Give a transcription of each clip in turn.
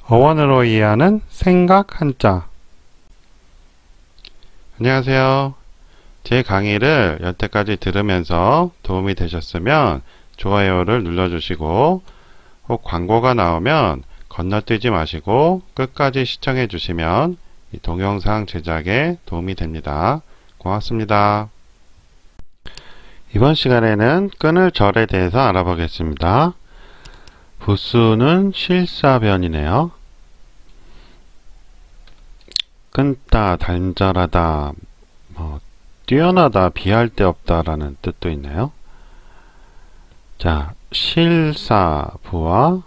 어원으로 이해하는 생각 한자. 안녕하세요. 제 강의를 여태까지 들으면서 도움이 되셨으면 좋아요를 눌러주시고, 혹 광고가 나오면 건너뛰지 마시고 끝까지 시청해 주시면 이 동영상 제작에 도움이 됩니다. 고맙습니다. 이번 시간에는 끊을 절에 대해서 알아보겠습니다. 부수는 실사변이네요. 끊다, 단절하다, 뛰어나다, 비할 데 없다 라는 뜻도 있네요. 자, 실사, 부와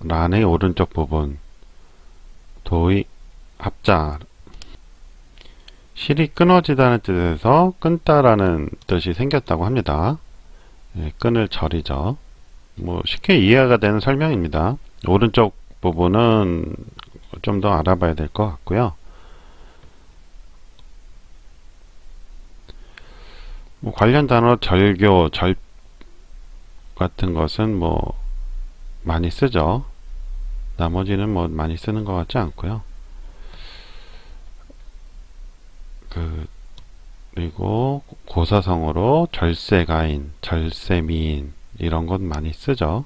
란의 오른쪽 부분, 도의, 합자. 실이 끊어지다는 뜻에서 끊다라는 뜻이 생겼다고 합니다. 끊을 절이죠. 쉽게 이해가 되는 설명입니다. 오른쪽 부분은 좀 더 알아봐야 될 것 같고요. 관련 단어 절교, 절 같은 것은 많이 쓰죠. 나머지는 많이 쓰는 것 같지 않고요. 그리고 고사성어로 절세가인, 절세미인 이런 것 많이 쓰죠.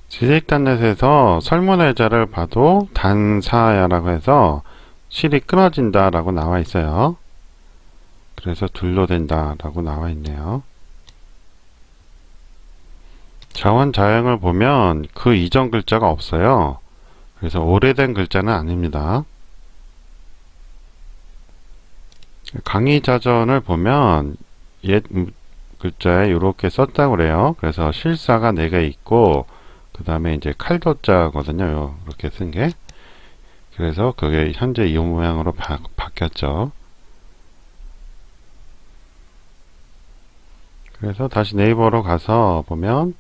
지식단넷에서 설문의자를 봐도 단사야라고 해서 실이 끊어진다 라고 나와 있어요. 그래서 둘로 된다 라고 나와 있네요. 자원자형을 보면 그 이전 글자가 없어요. 그래서 오래된 글자는 아닙니다. 강의자전을 보면 옛 글자에 이렇게 썼다고 그래요. 그래서 실사가 4개 있고 그 다음에 이제 칼도자거든요. 이렇게 쓴 게. 그래서 그게 현재 이 모양으로 바뀌었죠. 그래서 다시 네이버로 가서 보면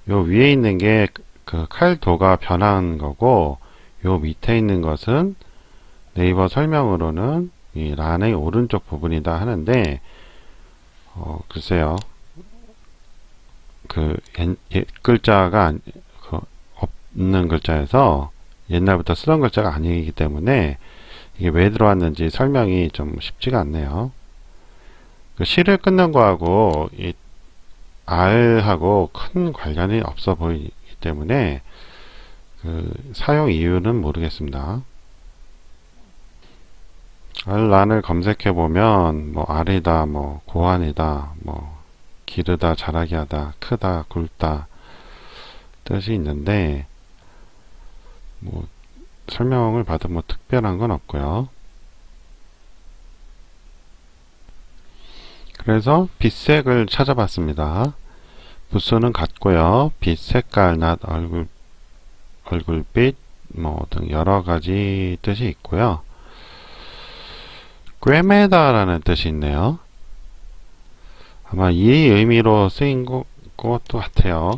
요 위에 있는 게 그 칼도가 변한 거고, 요 밑에 있는 것은 네이버 설명으로는 이 란의 오른쪽 부분이다 하는데, 글쎄요. 옛 글자가 없는 글자여서 옛날부터 쓰던 글자가 아니기 때문에 이게 왜 들어왔는지 설명이 좀 쉽지가 않네요. 실을 끊는 거하고 이 R하고 큰 관련이 없어 보이기 때문에 사용 이유는 모르겠습니다. R란을 검색해 보면 R이다, 고안이다, 기르다, 자라게 하다, 크다, 굵다 뜻이 있는데 설명을 봐도 특별한 건 없고요. 그래서 빛색을 찾아봤습니다. 부수는 같고요. 빛, 색깔, 낫, 얼굴빛 등 여러가지 뜻이 있고요. 꿰매다 라는 뜻이 있네요. 아마 이 의미로 쓰인 것도 같아요.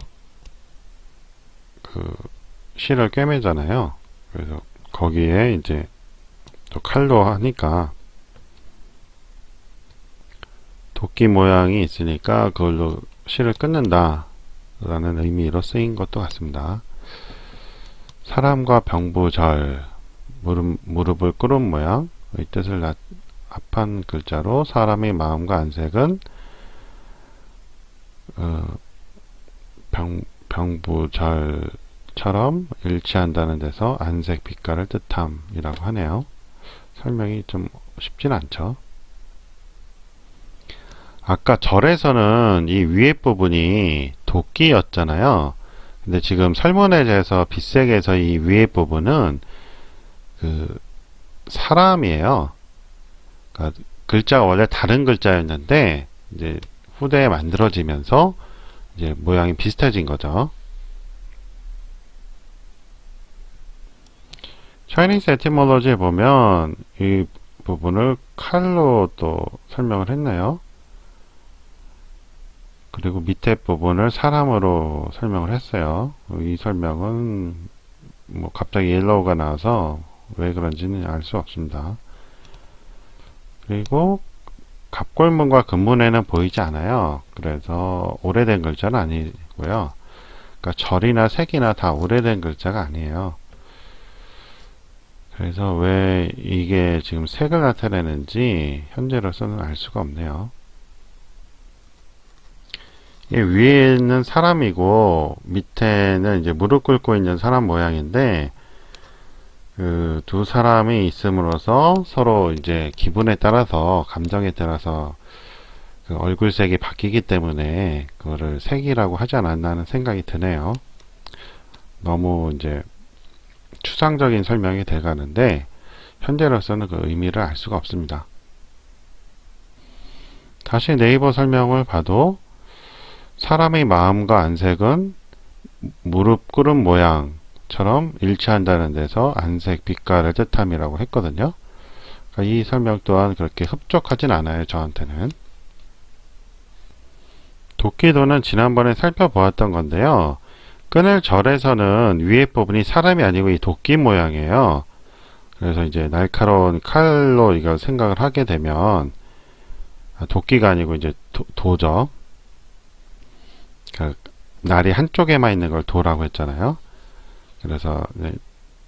실을 꿰매잖아요. 그래서 거기에 이제 또 칼로 하니까 도끼 모양이 있으니까 그걸로 실을 끊는다 라는 의미로 쓰인 것도 같습니다. 사람과 병부절, 무릎을 꿇은 모양 이 뜻을 합한 글자로 사람의 마음과 안색은 병부절처럼 일치한다는 데서 안색, 빛깔을 뜻함이라고 하네요. 설명이 좀 쉽진 않죠. 아까 절에서는 이 위에 부분이 도끼였잖아요. 근데 지금 설문의자에서 빛색에서 이 위에 부분은 사람이에요. 그러니까 글자가 원래 다른 글자였는데 이제 후대에 만들어지면서 이제 모양이 비슷해진 거죠. Chinese Etymology에 보면 이 부분을 칼로 또 설명을 했네요. 그리고 밑에 부분을 사람으로 설명을 했어요. 이 설명은 갑자기 옐로우가 나와서 왜 그런지는 알 수 없습니다. 그리고 갑골문과 근문에는 보이지 않아요. 그래서 오래된 글자는 아니고요. 그러니까 절이나 색이나 다 오래된 글자가 아니에요. 그래서 왜 이게 지금 색을 나타내는지 현재로서는 알 수가 없네요. 위에는 사람이고 밑에는 이제 무릎 꿇고 있는 사람 모양인데 그 두 사람이 있음으로써 서로 이제 기분에 따라서 감정에 따라서 그 얼굴색이 바뀌기 때문에 그거를 색이라고 하지 않았나 하는 생각이 드네요. 너무 이제 추상적인 설명이 돼가는데 현재로서는 그 의미를 알 수가 없습니다. 다시 네이버 설명을 봐도 사람의 마음과 안색은 무릎 꿇은 모양처럼 일치한다는 데서 안색, 빛깔을 뜻함이라고 했거든요. 그러니까 이 설명 또한 그렇게 흡족하진 않아요, 저한테는. 도끼도는 지난번에 살펴보았던 건데요. 끈을 절에서는 위에 부분이 사람이 아니고 이 도끼 모양이에요. 그래서 이제 날카로운 칼로 이걸 생각을 하게 되면 도끼가 아니고 이제 도죠. 그러니까 날이 한쪽에만 있는 걸 도라고 했잖아요. 그래서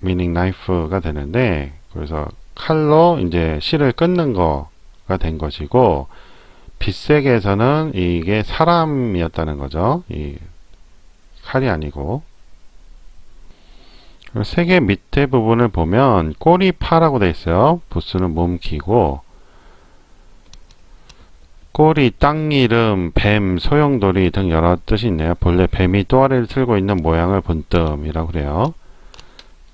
meaning knife가 되는데 그래서 칼로 이제 실을 끊는 거가 된 것이고 빛색에서는 이게 사람이었다는 거죠. 이 칼이 아니고. 색의 밑에 부분을 보면 꼬리파라고 되어 있어요. 부스는 몸기고 꼬리, 땅이름, 뱀, 소용돌이 등 여러 뜻이 있네요. 본래 뱀이 또아리를 틀고 있는 모양을 본뜸이라고 그래요.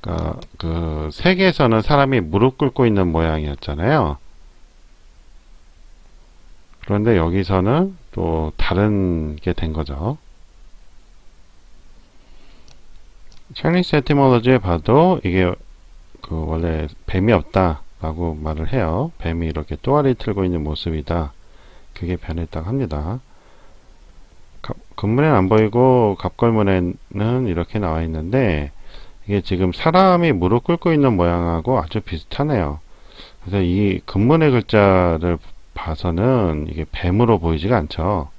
그러니까 그 색에서는 사람이 무릎 꿇고 있는 모양이었잖아요. 그런데 여기서는 또 다른 게 된 거죠. Chinese etymology에 봐도 이게 그 원래 뱀이 없다라고 말을 해요. 뱀이 이렇게 또아리 틀고 있는 모습이다. 그게 변했다고 합니다. 근문에는 안 보이고 갑걸문에는 이렇게 나와 있는데 이게 지금 사람이 무릎 꿇고 있는 모양하고 아주 비슷하네요. 그래서 이 근문의 글자를 봐서는 이게 뱀으로 보이지가 않죠.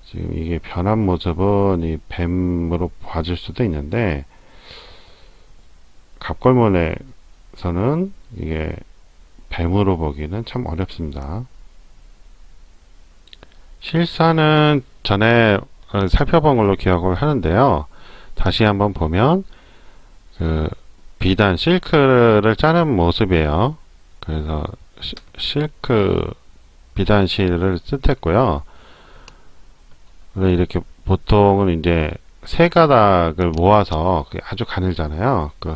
지금 이게 변한 모습은 이 뱀으로 봐줄 수도 있는데 갑걸문에서는 이게 뱀으로 보기는 참 어렵습니다. 실사는 전에 살펴본 걸로 기억을 하는데요. 다시 한번 보면 그 비단 실크를 짜는 모습이에요. 그래서 실크 비단 실을 뜻했고요. 이렇게 보통은 이제 세 가닥을 모아서 아주 가늘잖아요. 그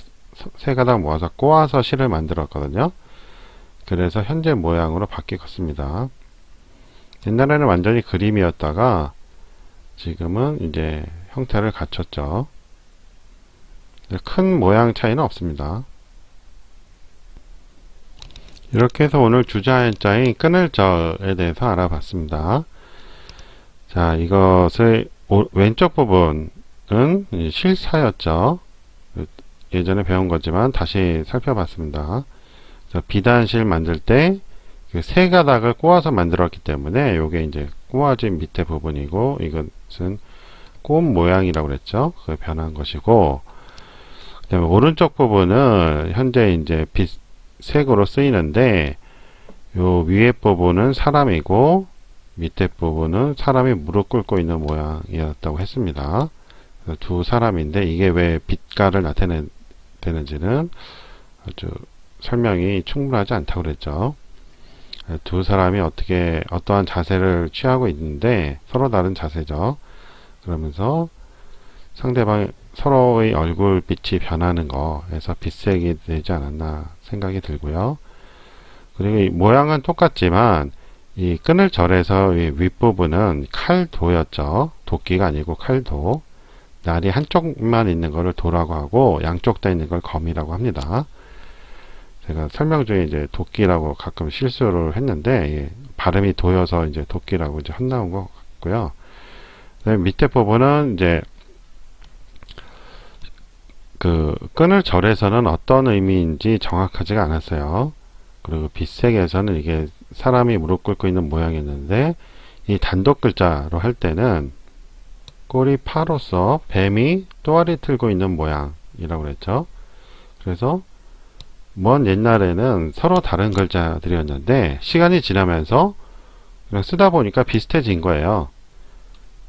세 가닥 모아서 꼬아서 실을 만들었거든요. 그래서 현재 모양으로 바뀌었습니다. 옛날에는 완전히 그림이었다가 지금은 이제 형태를 갖췄죠. 큰 모양 차이는 없습니다. 이렇게 해서 오늘 주자연자인 끈을 절에 대해서 알아봤습니다. 자, 이것의 왼쪽 부분은 실사였죠. 예전에 배운 거지만 다시 살펴봤습니다. 비단실 만들 때 세 가닥을 꼬아서 만들었기 때문에 이게 이제 꼬아진 밑에 부분이고 이것은 꽃 모양이라고 그랬죠. 그 변한 것이고 그다음에 오른쪽 부분은 현재 이제 빛색으로 쓰이는데 요 위에 부분은 사람이고 밑에 부분은 사람이 무릎 꿇고 있는 모양이었다고 했습니다. 두 사람인데 이게 왜 빛깔을 나타내는지는 아주 설명이 충분하지 않다고 그랬죠. 두 사람이 어떠한 자세를 취하고 있는데 서로 다른 자세죠. 그러면서 상대방 서로의 얼굴빛이 변하는 거에서 빛색이 되지 않았나 생각이 들고요. 그리고 이 모양은 똑같지만 이 끈을 절에서 이 윗부분은 칼도였죠. 도끼가 아니고 칼도. 날이 한쪽만 있는 것을 도라고 하고 양쪽 다 있는 걸 검이라고 합니다. 제가 설명 중에 이제 도끼라고 가끔 실수를 했는데 발음이 도여서 이제 도끼라고 이제 헛나온 것 같고요. 그다음에 밑에 부분은 이제 그 끈을 절에서는 어떤 의미인지 정확하지가 않았어요. 그리고 빛색에서는 이게 사람이 무릎 꿇고 있는 모양이었는데 이 단독 글자로 할 때는 꼬리 파로서 뱀이 또아리 틀고 있는 모양이라고 그랬죠. 그래서 먼 옛날에는 서로 다른 글자들이었는데 시간이 지나면서 그냥 쓰다 보니까 비슷해진 거예요.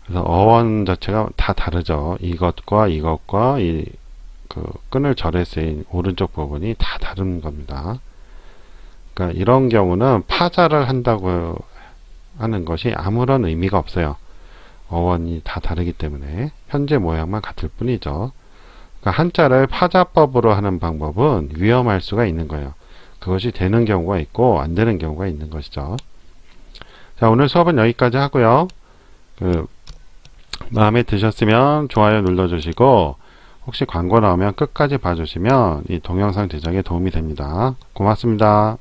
그래서 어원 자체가 다 다르죠. 이것과 이것과 이 그 끈을 절에 쓰인 오른쪽 부분이 다 다른 겁니다. 그러니까 이런 경우는 파자를 한다고 하는 것이 아무런 의미가 없어요. 어원이 다 다르기 때문에 현재 모양만 같을 뿐이죠. 그러니까 한자를 파자법으로 하는 방법은 위험할 수가 있는 거예요. 그것이 되는 경우가 있고 안 되는 경우가 있는 것이죠. 자, 오늘 수업은 여기까지 하고요. 마음에 드셨으면 좋아요 눌러주시고 혹시 광고 나오면 끝까지 봐주시면 이 동영상 제작에 도움이 됩니다. 고맙습니다.